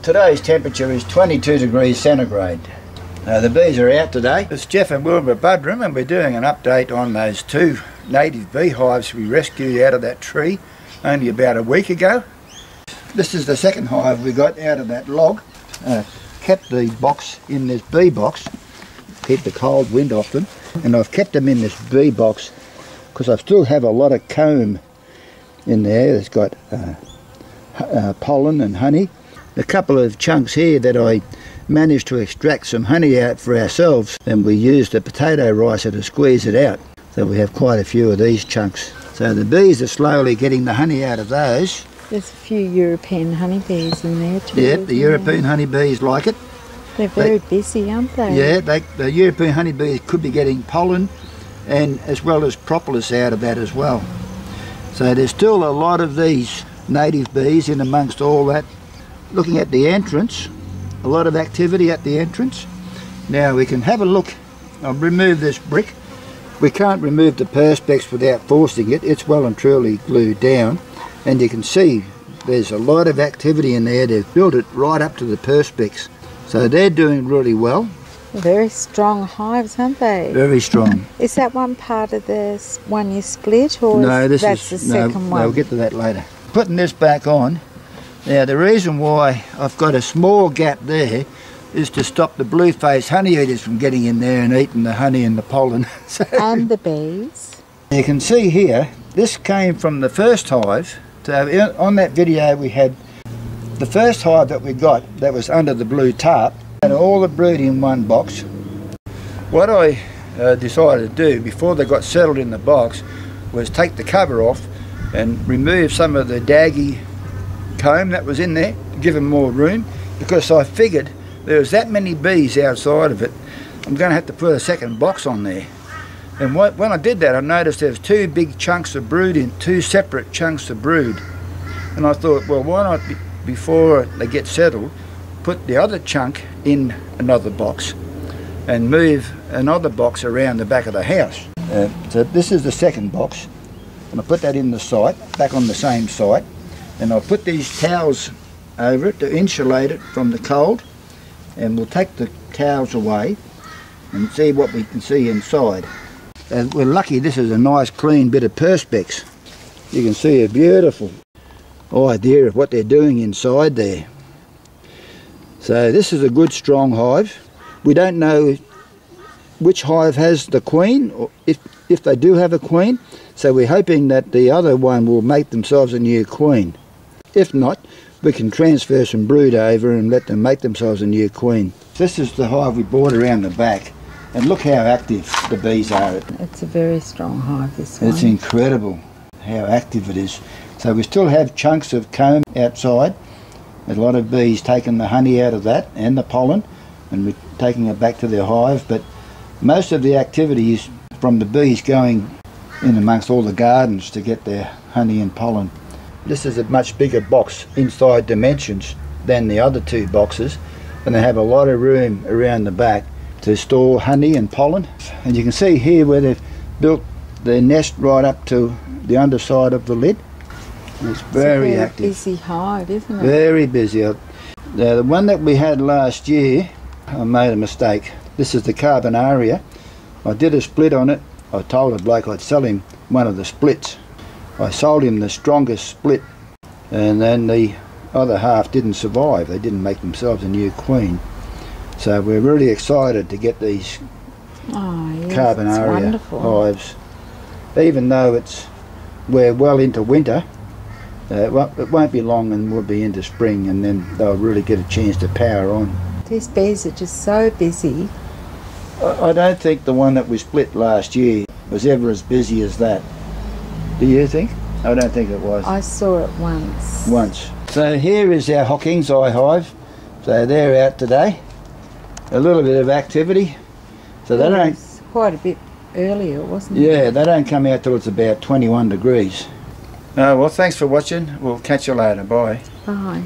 Today's temperature is 22 degrees centigrade. The bees are out today. It's Jeff and Wilbur Budrum, and we're doing an update on those 2 native beehives we rescued out of that tree only about a week ago. This is the second hive we got out of that log. Kept the box in this bee box, keep the cold wind off them, and I've kept them in this bee box because I still have a lot of comb in there. It's got pollen and honey. A couple of chunks here that I managed to extract some honey out for ourselves, and we used a potato ricer to squeeze it out. So we have quite a few of these chunks. So the bees are slowly getting the honey out of those. There's a few European honeybees in there too. Yeah, the European honeybees like it. They're very busy, aren't they? Yeah, the European honeybees could be getting pollen and as well as propolis out of that as well. So there's still a lot of these native bees in amongst all that. Looking at the entrance, a lot of activity at the entrance. Now we can have a look. I'll remove this brick. We can't remove the perspex without forcing it. It's well and truly glued down. And you can see there's a lot of activity in there. They've built it right up to the perspex. So they're doing really well. Very strong hives, aren't they? Very strong. Is that one part of the one you split, or no, that's the second one? No, we'll get to that later. Putting this back on. Now the reason why I've got a small gap there is to stop the blue-faced honey eaters from getting in there and eating the honey and the pollen. And the bees. You can see here, this came from the first hive. So on that video we had the first hive that we got that was under the blue tarp, and all the brood in one box. What I decided to do before they got settled in the box was take the cover off and remove some of the daggy comb that was in there to give them more room, because I figured there was that many bees outside of it, I'm going to have to put a second box on there. And when I did that, I noticed there was 2 big chunks of brood in, 2 separate chunks of brood. And I thought, well, why not, before they get settled, put the other chunk in another box and move another box around the back of the house. So this is the second box, and I put that in the site, back on the same site, and I'll put these towels over it to insulate it from the cold, and we'll take the towels away and see what we can see inside. And we're lucky this is a nice clean bit of perspex. You can see a beautiful idea of what they're doing inside there. So this is a good strong hive. We don't know which hive has the queen, or if they do have a queen, so we're hoping that the other one will make themselves a new queen. If not, we can transfer some brood over and let them make themselves a new queen. This is the hive we bought around the back. And look how active the bees are. It's a very strong hive, this one. It's incredible how active it is. So we still have chunks of comb outside. There's a lot of bees taking the honey out of that and the pollen, and we're taking it back to their hive. But most of the activity is from the bees going in amongst all the gardens to get their honey and pollen. This is a much bigger box inside dimensions than the other 2 boxes, and they have a lot of room around the back to store honey and pollen. And you can see here where they've built their nest right up to the underside of the lid. It's very active. Busy hive, isn't it? Very busy. Now the one that we had last year, I made a mistake. This is the Carbonaria. I did a split on it. I told the bloke I'd sell him one of the splits. I sold him the strongest split, and then the other half didn't survive. They didn't make themselves a new queen. So we're really excited to get these Carbonaria hives. Even though we're well into winter, it won't be long and we'll be into spring, and then they'll really get a chance to power on. These bees are just so busy. I don't think the one that we split last year was ever as busy as that. Do you think? I don't think it was. I saw it once. Once. So here is our Hocking's Eye hive. So they're out today. A little bit of activity. So they don't... It's quite a bit earlier, wasn't it? Yeah, they don't come out till it's about 21 degrees. Well, thanks for watching. We'll catch you later. Bye. Bye.